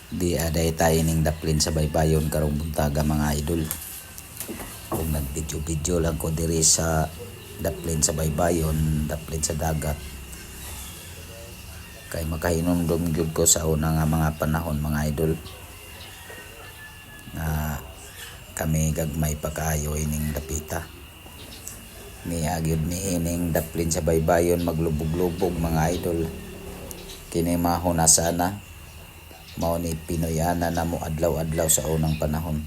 Di aday tayo ning daplin sa baybayon karong buntaga mga idol. Kung nag-video lang ko diri sa daplin sa baybayon, daplin sa dagat, kay makahinumdum gyud ko sa una nga mga panahon mga idol na kami gagmay pa kaayo ining dapita. Niya gyud ni ining daplin sa baybayon maglubog-lubog mga idol. Kini mahon na sana mao ni Pinoyana na mo adlaw-adlaw sa unang panahon.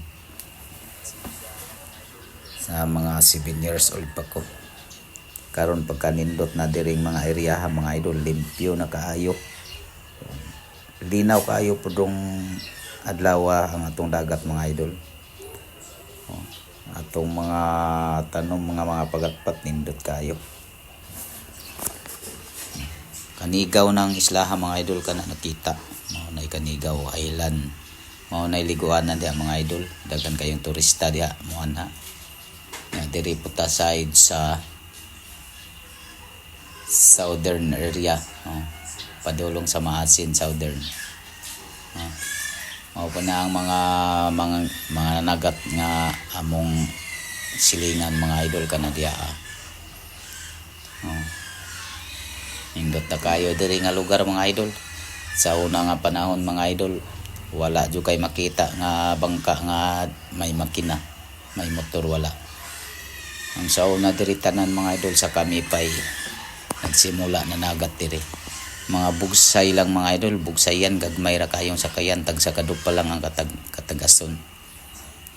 Sa mga 7 years old pa ko. Karon pagkanindot na diring mga area mga idol, limpyo na kaayo. Linaw kaayo pudong adlaw ang atong dagat mga idol. Atong mga tanom mga pagatpat nindot kaayo. Kanigaw ng islaha mga idol kana nakita. Mao nay Kanigaw Island. Mao nay liguanan diha mga idol. Daghan kayong turista diha mo ana. Na diri puta side sa southern area. Padulong sa Maasin Southern. Mao pa na ang mga nagat nga among silingan mga idol kana diha. Nindot na kayo diri nga lugar mga idol. Sa una nga panahon mga idol, wala jud kay makita nga bangka nga may makina, may motor wala. Ang sa una diri tanan mga idol sa Kamipay nagsimula na nagat diri. Mga bugsay lang mga idol, bugsayan gagmay ra kayong sakayan, tag sa kadupa lang ang katagason.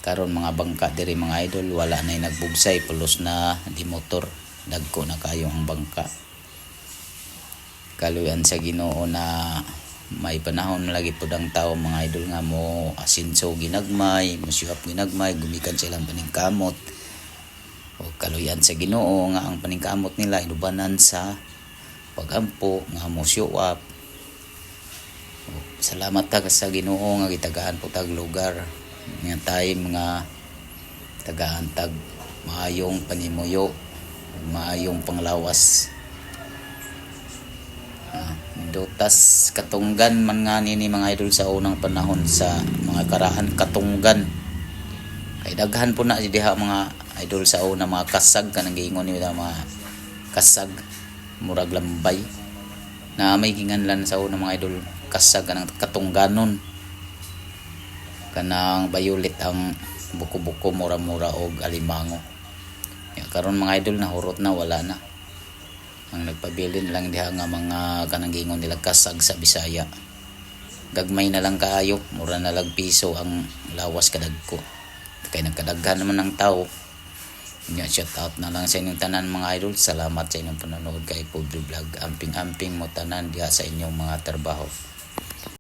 Karon mga bangka diri mga idol, wala nay nagbugsay, pulos na di motor, dagko na kayo ang bangka. Kaluyan sa Ginoo na may panahon lagi pud ang tao mga idol nga mo asinso ginagmay, musyap ginagmay, gumikan silang paningkamot. O kaluyan sa Ginoo nga ang paningkamot nila inubanan sa pagampo nga musyuap. Salamat ta sa Ginoo nga gitagaan po tag lugar nga time nga tagaan tag maayong panimuyo, maayong panglawas. Dutas katunggan man nga nini mga idol sa unang panahon sa mga karahan katunggan. Kay daghan po na diha mga idol sa una mga kasag kanang giingon nila mga kasag murag lambay na may ginganlan sa una mga idol kasag kanang katungganon. Kanang bayulit ang buko-buko mura-mura og alimango. Karon mga idol na hurot na wala na. Ang nagpabilin lang diha nga mga kanang gingon nila kasag sa Bisaya. Gagmay na lang kaayo, mura na lang piso ang lawas kadagko. Kay nagkadaghan naman ng tao. Nya shout out na lang sa inyong tanan mga idol. Salamat sa inyong panonood kay Pobre Vlog. Amping-amping mo tanan diha sa inyong mga trabaho.